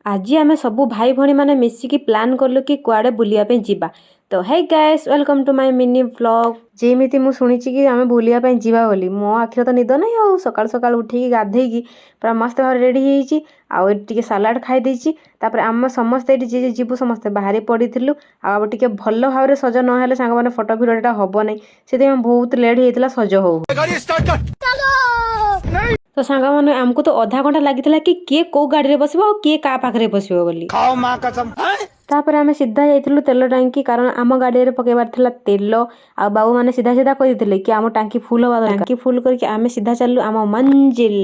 आज आम सबू भाई भौणी मैंने मिसिकी प्लान कलु कि कुआड़े बुलिया जीवा। तो hey guys welcome to my mini vlog. जेमिति मु शुणी कि आम बुलिया जीवा बोली मो आखिर तो निद नहीं आ सकाल सकाल उठिकी गाधेकी पूरा मस्त भाव रेडी होती सालाड खाई देछि। तापर आम समस्ते जी जीवु समस्ते बाहरी पड़ीलु आउ टे भल भाव सज ना सांग मैंने फोटो भिडियोटा हम ना से बहुत लेट होता सज हो। तो सांग मैंने आमको तो अधा घंटा लगी कि किए कौ गाड़ी बस किए का पाखे बस बोली। तापर आम सीधा जाइलु तेल टांकी कारण आम गाड़ी में पकेबार तेल आ बाबू मैंने सीधा सीधा कहते कि आम टांकी फुल हवा टांकी फुल करके आम सीधा चलू आम मंजिल।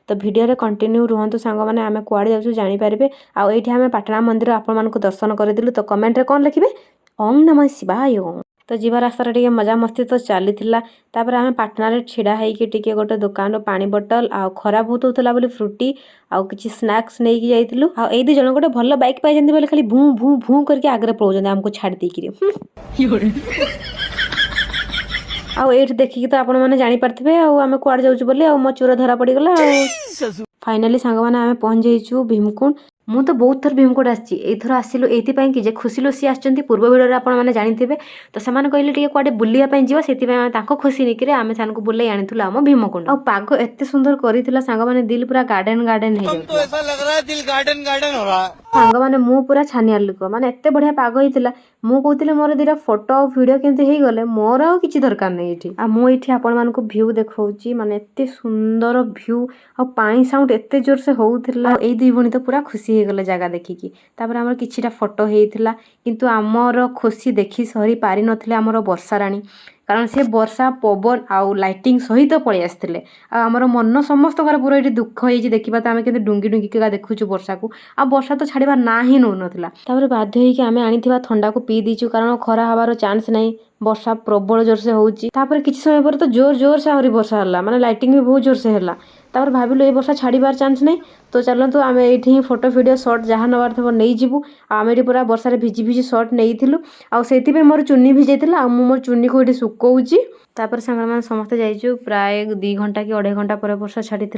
तो वीडियो कंटिन्यू रुहतु सांग मैंने आम कुआड़े जाऊँ जानीपारे। आईठी आम पाटना मंदिर आपण दर्शन करदेलु। तो कमेंट रे कौन लिखे ओम नमः शिवाय। तो जीवा रास्ता टे मजा मस्ती तो चली आम पाटना छिड़ा होके गोटे दुकान पानी बोतल आ खरा बहुत होता बोली फ्रुटी आउ किसी स्नैक्स नहीं जाइलु। आई दी जन गोटे भल बाइक पाई बोले खाली भू भू भू करके आगे पलाउं आमको छाड़ देकी। आउ ये देखिकी तो आपण मैंने जापारे आम कुआड़े जाऊँ बोली मो चूर धरा पड़गला। फाइनाली सांग मैंने आम पहुंच जाइचु भीमकुंड। मु तो बहुत थर भीमकुंड आसर आसिलु ये खुशी लुसी आसछंती पूर्व भिडियो रे आपण मैंने जानिथिबे। तो सेमाने कहले टिके कुआडे बुलिया पई जीवा सेति पई ताको खुशी निकरे आमे सानको बुले आनिथुल आम भीमकुंड। आ पाग एते सुंदर करिथिला सांग माने दिल पूरा गार्डन गार्डन हे तो ऐसा लग रहा है दिल गार्डन गार्डन हो रहा है। सांग माने मु पूरा छानिया लुक माने एते बढ़िया पाग होइतिला मु कहतिले मोर दिरा फोटो और वीडियो केमते हे गले मोर आ किछि दरकार नै एठी। आ मु एठी आपण मानको व्यू देखौची माने एते सुंदर व्यू आ पानी साउंड एते जोर से होउथिला। एई दुई भणी तो पूरा खुशी हे गले जगह देखिकी। तापर हमर किछिटा फोटो हेइथिला किंतु आमर खुशी देखि सरी पारि नथिले आमर वर्षा राणी कारण से वर्षा पवन आउ लाइटिंग सहित पलि आसथिले। आमर मन समस्त पूरा ये दुख होइछि देखिबा त आमे केते डुंगी डुंगी का देखुछु वर्षा को आ वर्षा तो छाड़िबा ना ही नौ नथिला। तापर बाध्य होइकि आमे आनिथिबा ठंडा को पी दीचु कारण खरा हबार चांस नै वर्षा प्रबल जोर से होउछि। तापर किछि समय पर तो जोर जोर से आहुरी वर्षा हला माने लाइटिंग भी बहुत जोर से हला। तापर भाबिलु ए वर्षा छाड़िबार चांस नै तो चलतु आम ये फोटो वीडियो शॉर्ट जहाँ नबार थब नहीं जीवु। आम ये पूरा वर्षा भिजी भिजी शॉर्ट नहीं आउ से मोर चुन्नी भिजाइला आ मोर चुन्नी को ये सुकौची। तापर सांग मैंने समस्ते जाइचु प्राय 2 घंटा कि 2.5 घंटा पर वर्षा छाड़ी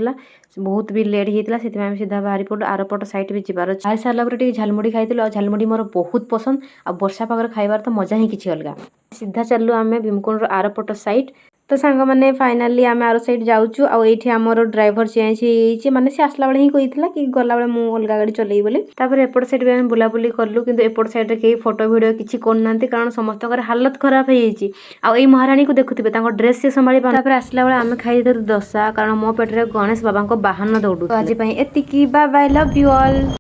बहुत भी लेट होता से सीधा बाहरी पड़ू आर पट साइड भी जीवार बाहरी सारा पर झालमुड़ी खाई आ झालमुड़ी मोर बहुत पसंद आ वर्षा पागर खाइबार तो मजा ही किसी अलग। सीधा चलू आम भीमकुंड आर पट साइड। तो सांग मैंने फाइनाली आम आर साइड जाऊँ आईठी आमर ड्राइवर चेंज हो माने से आसला बेले ही कही कि गला बेले मु अलग गाड़ी चलई बोली। तापर एपट साइड भी आम बुलाबुली कलु किंतु एपट साइड रे कहीं फोटो वीडियो किसी करना कारण समस्त हालत खराब हो आई महाराणी को देखुथे ड्रेस से संभाली तापर आसला बेले आम खाई दोसा कारण मो पेटे गणेश बाबा बाहन दौड़ू। आज एतिकी bye bye love you all.